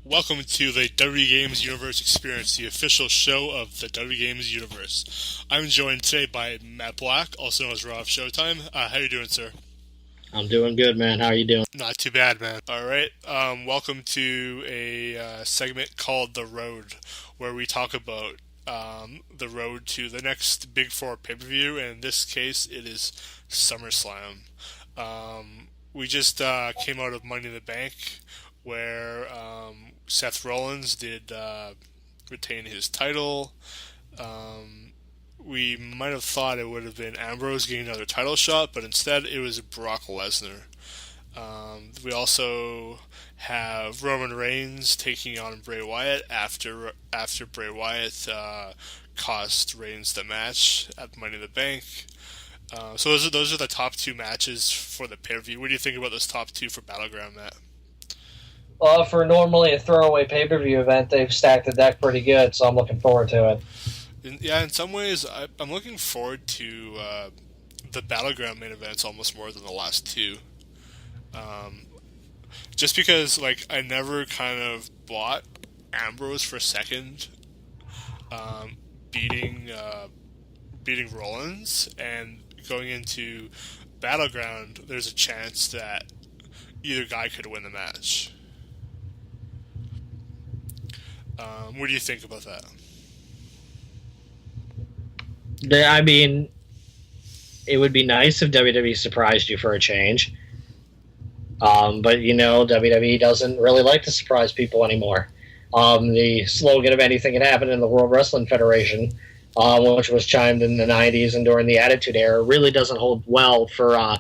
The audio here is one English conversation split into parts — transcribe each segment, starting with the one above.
Welcome to the WWE Games Universe Experience, the official show of the WWE Games Universe. I'm joined today by Matt Black, also known as Raw of Showtime. How you doing, sir? I'm doing good, man. How are you doing? Not too bad, man. All right. Welcome to a segment called The Road, where we talk about the road to the next Big Four pay-per-view. And in this case, it is SummerSlam. We just came out of Money in the Bank, where Seth Rollins did retain his title. Um, we might have thought it would have been Ambrose getting another title shot, but instead it was Brock Lesnar. We also have Roman Reigns taking on Bray Wyatt after Bray Wyatt cost Reigns the match at Money in the Bank. So those are the top two matches for the pay per view. What do you think about those top two for Battleground, Matt? Well, for normally a throwaway pay per view event, they've stacked the deck pretty good, so I'm looking forward to it. In some ways, I'm looking forward to the Battleground main events almost more than the last two. Um, just because, like, I never kind of bought Ambrose for second, um, beating beating Rollins, and going into Battleground, there's a chance that either guy could win the match. What do you think about that? I mean, it would be nice if WWE surprised you for a change. But WWE doesn't really like to surprise people anymore. The slogan of anything can happen in the World Wrestling Federation, which was chimed in the 90s and during the Attitude Era, really doesn't hold well for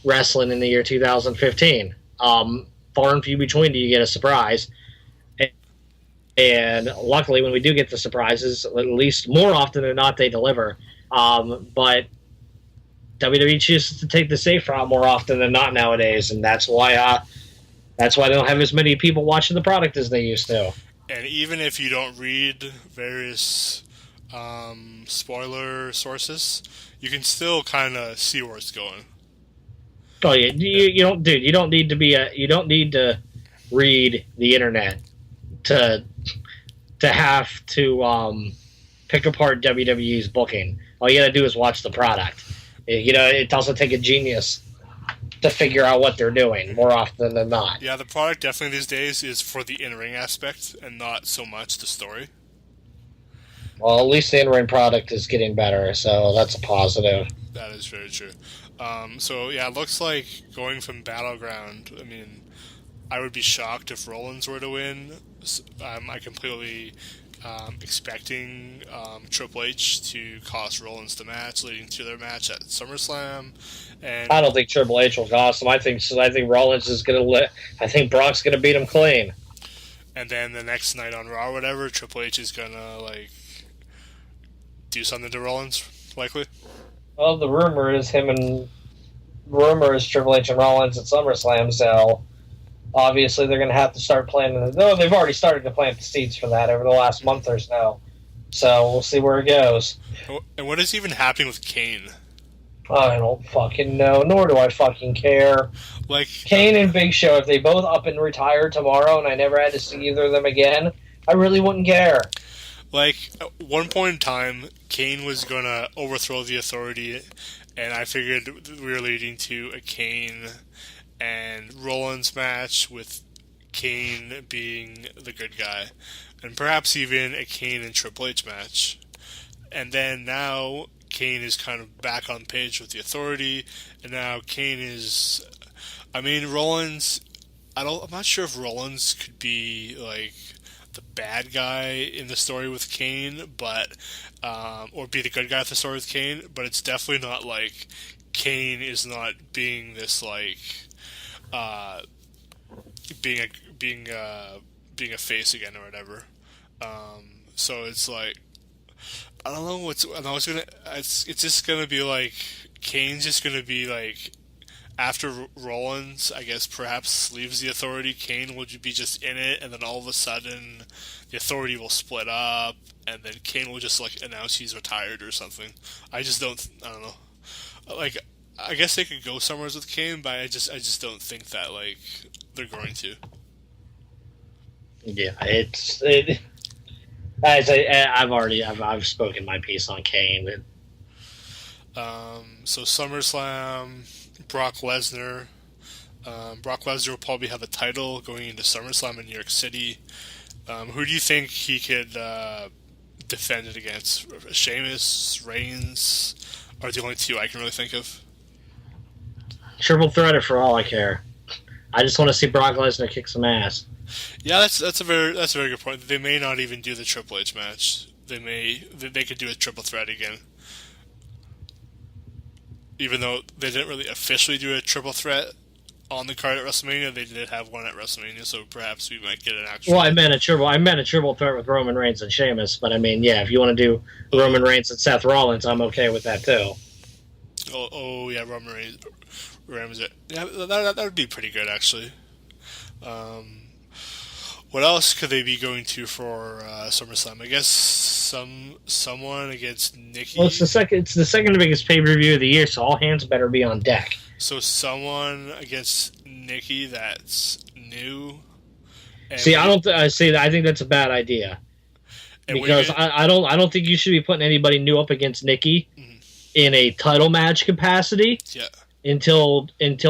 wrestling in the year 2015. Far and few between do you get a surprise. And luckily, when we do get the surprises, at least more often than not, they deliver. But WWE chooses to take the safe route more often than not nowadays, and that's why they don't have as many people watching the product as they used to. And even if you don't read various spoiler sources, you can still kind of see where it's going. Oh yeah, you don't, dude. You don't need to read the internet to have to pick apart WWE's booking. All you got to do is watch the product. It doesn't take a genius to figure out what they're doing more often than not. Yeah, the product definitely these days is for the in-ring aspect and not so much the story. Well, at least the in-ring product is getting better, so that's a positive. That is very true. So yeah, it looks like going from Battleground. I mean, I would be shocked if Rollins were to win. I completely expecting Triple H to cost Rollins the match, leading to their match at SummerSlam, I and don't think Triple H will cost him. I think Rollins is going to I think Brock's going to beat him clean. then the next night on Raw, or whatever, Triple H is gonna like do something to Rollins, likely. Well, the rumor is Triple H and Rollins at SummerSlam, so obviously they're going to have to start planning. No, they've already started to plant the seeds for that over the last month or so. So we'll see where it goes. And what is even happening with Kane? I don't fucking know, nor do I fucking care. Like, Kane and Big Show, if they both up and retire tomorrow and I never had to see either of them again, I really wouldn't care. at one point in time, Kane was gonna overthrow the Authority, and I figured we were leading to a Kane and Rollins match with Kane being the good guy, and perhaps even a Kane and Triple H match. And then now Kane is kind of back on page with the Authority, and now Kane is. I mean, Rollins. I'm not sure if Rollins could be like the bad guy in the story with Kane, but or be the good guy in the story with Kane. But it's definitely not like Kane is not being this like uh, being a face again or whatever. So it's like I don't know what's. I know it's gonna. It's just gonna be like Kane's just gonna be like after Rollins, I guess perhaps leaves the Authority. Kane will be just in it, and then all of a sudden, the Authority will split up, and then Kane will just like announce he's retired or something. I just don't. I don't know. Like, I guess they could go somewhere with Kane, but I just don't think that like they're going to. Yeah, I've spoken my piece on Kane. So SummerSlam, Brock Lesnar. Brock Lesnar will probably have a title going into SummerSlam in New York City. Who do you think he could defend it against? Sheamus, Reigns are the only two I can really think of. Triple threat for all I care. I just want to see Brock Lesnar kick some ass. Yeah, that's a very good point. They may not even do the Triple H match. They could do a triple threat again. Even though they didn't really officially do a triple threat on the card at WrestleMania, they did have one at WrestleMania, so perhaps we might get an actual. Well, I meant a triple threat with Roman Reigns and Sheamus, but I mean, yeah, if you want to do Roman Reigns and Seth Rollins, I'm okay with that too. Oh yeah, Roman Reigns. Yeah, that would be pretty good actually. What else could they be going to for SummerSlam? I guess someone against Nikki. Well, it's the second biggest pay per view of the year, so all hands better be on deck. So someone against Nikki that's new. See, I don't. I think that's a bad idea because I don't think you should be putting anybody new up against Nikki in a title match capacity. Yeah. Until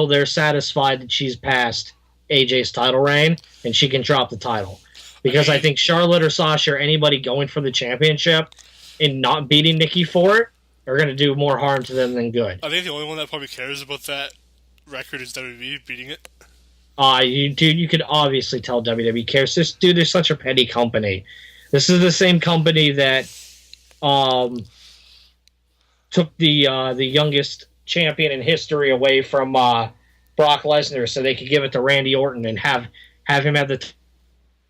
they're satisfied that she's passed AJ's title reign and she can drop the title. Because I think Charlotte or Sasha or anybody going for the championship and not beating Nikki for it are going to do more harm to them than good. I think the only one that probably cares about that record is WWE beating it. You could obviously tell WWE cares. They're such a petty company. This is the same company that took the youngest champion in history away from Brock Lesnar so they could give it to Randy Orton and have him have the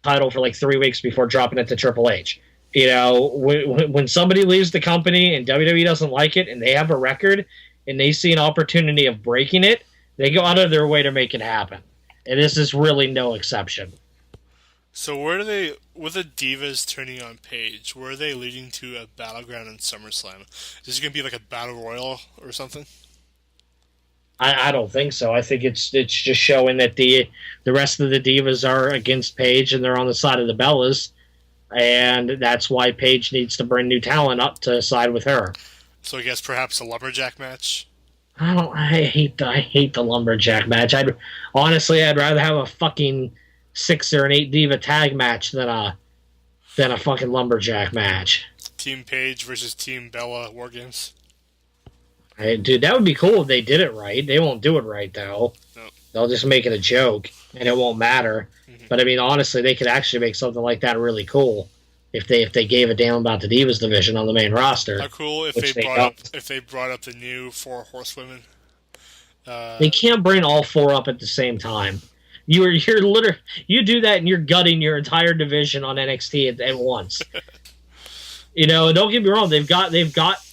title for like 3 weeks before dropping it to Triple H. You know, when somebody leaves the company and WWE doesn't like it and they have a record and they see an opportunity of breaking it, they go out of their way to make it happen. And this is really no exception. So with the Divas turning on Paige, where are they leading to a Battleground and SummerSlam? Is this going to be like a Battle Royal or something? I don't think so. I think it's just showing that the rest of the Divas are against Paige and they're on the side of the Bellas, and that's why Paige needs to bring new talent up to side with her. So I guess perhaps a lumberjack match. I hate the lumberjack match. I'd rather have a fucking 6 or an 8 diva tag match than a fucking lumberjack match. Team Paige versus Team Bella War Games. Dude, that would be cool if they did it right. They won't do it right, though. No. They'll just make it a joke, and it won't matter. Mm-hmm. But, I mean, honestly, they could actually make something like that really cool if they gave a damn about the Divas division on the main roster. How cool if they brought up the new 4 horsewomen. They can't bring all 4 up at the same time. You do that and you're gutting your entire division on NXT at once. You know, don't get me wrong, they've got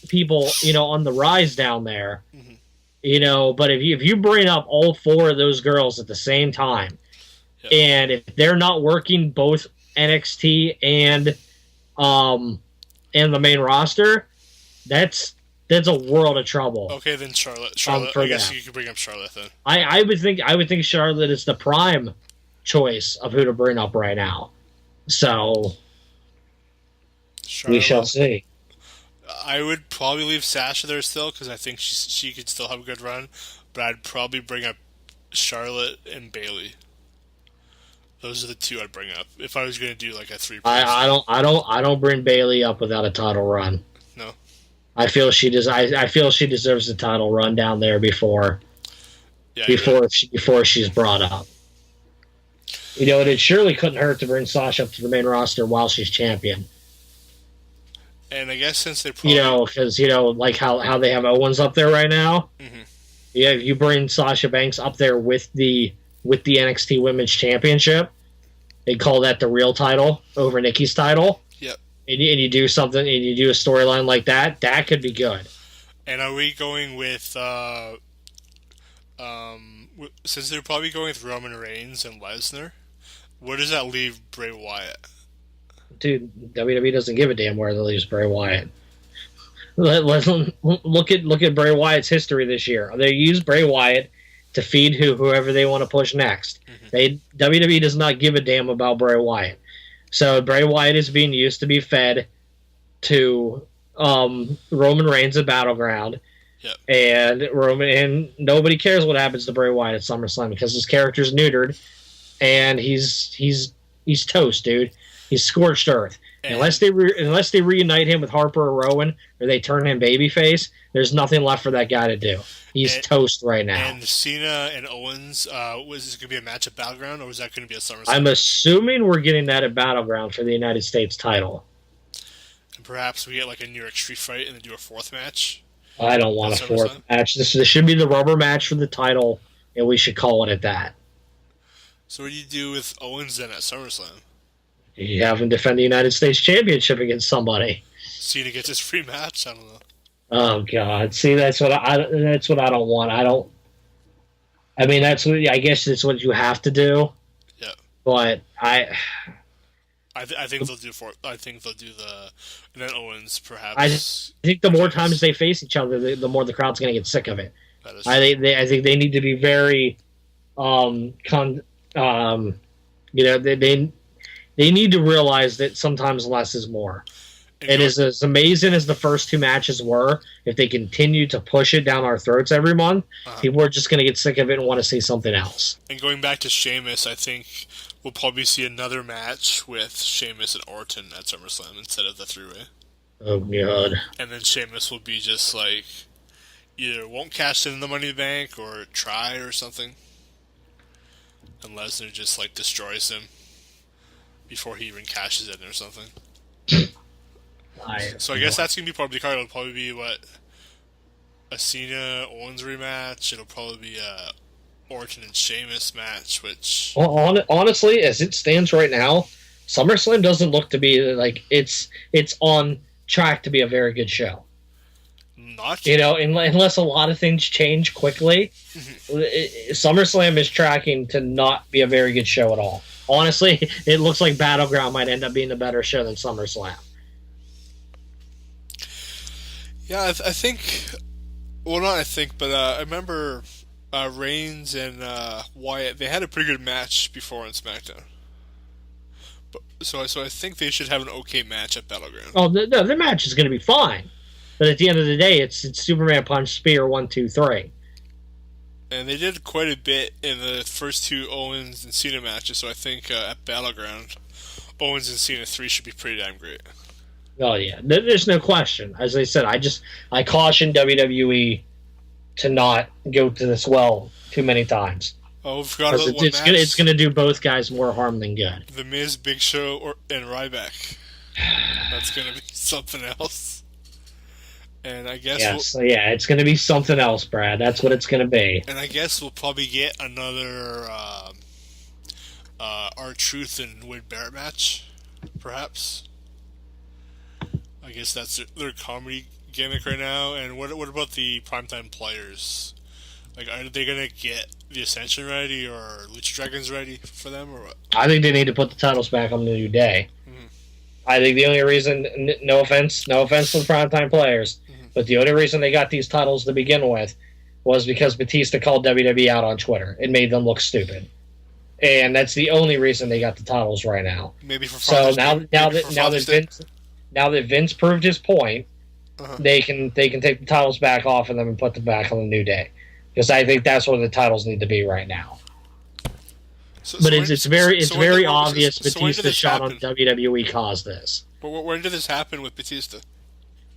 people, you know, on the rise down there. Mm-hmm. You know, but if you bring up all 4 of those girls at the same time, yep. And if they're not working both NXT and the main roster, that's a world of trouble. Okay, then Charlotte. I guess you could bring up Charlotte then. I would think Charlotte is the prime choice of who to bring up right now. So Charlotte, we shall see. I would probably leave Sasha there still because I think she could still have a good run, but I'd probably bring up Charlotte and Bayley. Those are the 2 I'd bring up if I was going to do like a 3. I don't bring Bayley up without a title run. No. I feel she deserves a title run down there before she's brought up. You know, and it surely couldn't hurt to bring Sasha up to the main roster while she's champion. And I guess since they probably... You know, because, you know, like how they have Owens up there right now. Mm-hmm. Yeah, if you bring Sasha Banks up there with the NXT Women's Championship, they call that the real title over Nikki's title. Yep. And you do something, and you do a storyline like that, that could be good. And are we going with... since they're probably going with Roman Reigns and Lesnar, where does that leave Bray Wyatt? Dude, WWE doesn't give a damn where they leave Bray Wyatt. Look at Bray Wyatt's history this year. They used Bray Wyatt to feed whoever they want to push next. WWE does not give a damn about Bray Wyatt. So Bray Wyatt is being used to be fed to Roman Reigns at Battleground. Yep. And nobody cares what happens to Bray Wyatt at SummerSlam because his character's neutered and he's toast, dude. He's scorched earth. Unless they reunite him with Harper or Rowan or they turn him babyface, there's nothing left for that guy to do. He's toast right now. And Cena and Owens, was this going to be a match at Battleground, or was that going to be a SummerSlam? I'm assuming we're getting that at Battleground for the United States title. And perhaps we get like a New York Street Fight and then do a fourth match. I don't want a fourth match. This should be the rubber match for the title, and we should call it at that. So what do you do with Owens then at SummerSlam? You have him defend the United States Championship against somebody. Cena gets his free match? I don't know. Oh God! See, that's what I don't want. I guess it's what you have to do. Yeah. But I think they'll do the and then Owens perhaps. I think the more times they face each other, the more the crowd's going to get sick of it. I think they need to be very, they need to realize that sometimes less is more. And as amazing as the first two matches were, if they continue to push it down our throats every month, people are just going to get sick of it and want to see something else. And going back to Sheamus, I think we'll probably see another match with Sheamus and Orton at SummerSlam instead of the three-way. Oh, God. And then Sheamus will be just like, either won't cash in the Money in the Bank or try or something. And Lesnar just like destroys him before he even cashes in or something. So I guess that's going to be part of the card. It'll probably be, a Cena-Owens rematch. It'll probably be a Orton and Sheamus match, which... Well, honestly, as it stands right now, SummerSlam doesn't look to be, like, it's on track to be a very good show. Not... unless a lot of things change quickly, SummerSlam is tracking to not be a very good show at all. Honestly, it looks like Battleground might end up being a better show than SummerSlam. Yeah, I think... Well, not I think, but I remember Reigns and Wyatt, they had a pretty good match before on SmackDown. So I think they should have an okay match at Battleground. Oh, the match is going to be fine. But at the end of the day, it's Superman Punch Spear 1, 2, 3. And they did quite a bit in the first two Owens and Cena matches, so I think at Battleground, Owens and Cena 3 should be pretty damn great. Oh, yeah. There's no question. As I said, I caution WWE to not go to this well too many times. Oh, we forgot about one match. It's going to do both guys more harm than good. The Miz, Big Show, and Ryback. That's going to be something else. And I guess it's going to be something else, Brad. That's what it's going to be. And I guess we'll probably get another R-Truth and Wade Barrett match, perhaps. I guess that's their comedy gimmick right now. And what about the Primetime Players? Like, are they going to get the Ascension ready or Lucha Dragons ready for them, or what? I think they need to put the titles back on the New Day. I think the only reason, no offense to the Primetime Players, but the only reason they got these titles to begin with was because Batista called WWE out on Twitter. It made them look stupid. And that's the only reason they got the titles right now. Maybe for Father's Day. Now that Vince proved his point, they can take the titles back off of them and put them back on the New Day. Because I think that's where the titles need to be right now. It's very obvious Batista's shot on WWE caused this. But when did this happen with Batista?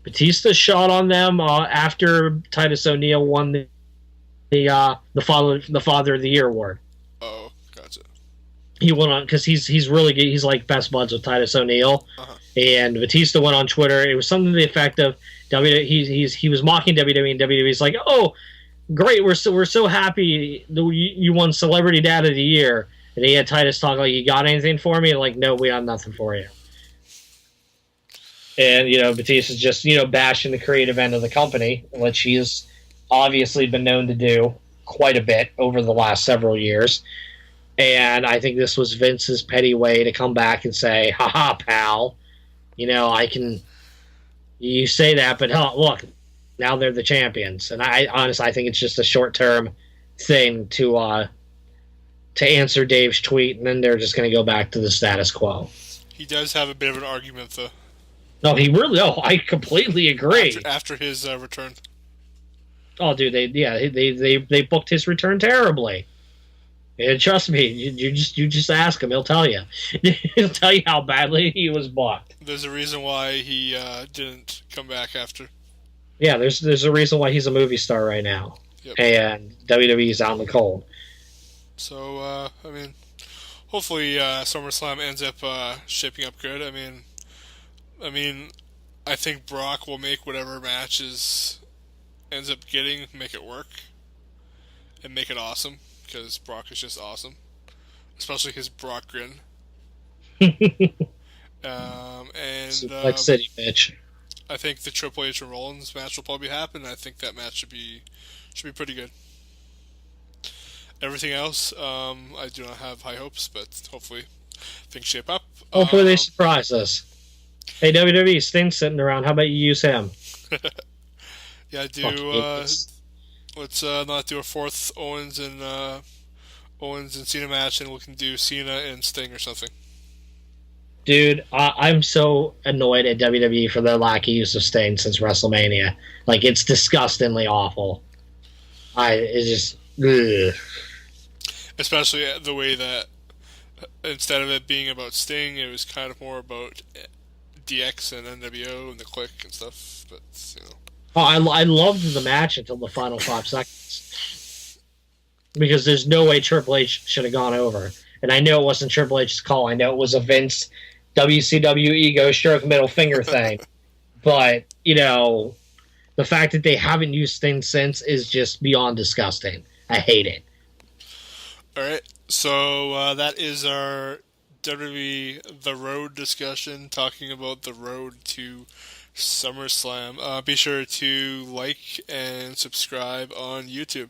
Batista shot on them after Titus O'Neil won the Father of the Year award. Oh, gotcha. He went on because he's really good. He's like best buds with Titus O'Neil, and Batista went on Twitter. It was something to the effect of he was mocking WWE, and WWE's like, "Oh, great, we're so happy you won Celebrity Dad of the Year." And he had Titus talk like, "You got anything for me?" And like, "No, we have nothing for you." And Batista's just bashing the creative end of the company, which he's obviously been known to do quite a bit over the last several years. And I think this was Vince's petty way to come back and say, "Haha, pal, you say that, but look, now they're the champions." And I honestly think it's just a short-term thing to answer Dave's tweet, and then they're just going to go back to the status quo. He does have a bit of an argument though. No, he really. No, I completely agree. After his return. Oh, dude, they booked his return terribly. And trust me, you just ask him, he'll tell you. He'll tell you how badly he was booked. There's a reason why he didn't come back after. Yeah, there's a reason why he's a movie star right now, Yep. and WWE's out in the cold. So I mean, hopefully SummerSlam ends up shaping up good. I mean, I think Brock will make whatever matches ends up getting, make it work and make it awesome because Brock is just awesome, especially his Brock grin. And Like City, bitch. I think the Triple H and Rollins match will probably happen. I think that match should be pretty good. Everything else, I do not have high hopes, but hopefully things shape up. Hopefully they surprise us. Hey, WWE, Sting's sitting around. How about you use him? Yeah, do let's not do a fourth Owens and Cena match, and we can do Cena and Sting or something. Dude, I'm so annoyed at WWE for their lack of use of Sting since WrestleMania. Like, it's disgustingly awful. It's just, ugh. Especially the way that instead of it being about Sting, it was kind of more about DX and NWO and the Click and stuff. But Oh, I loved the match until the final 5 seconds. Because there's no way Triple H should have gone over. And I know it wasn't Triple H's call. I know it was a Vince WCW ego stroke middle finger thing. But, the fact that they haven't used Sting since is just beyond disgusting. I hate it. All right, so that is our WWE The Road discussion, talking about the road to SummerSlam. Be sure to like and subscribe on YouTube.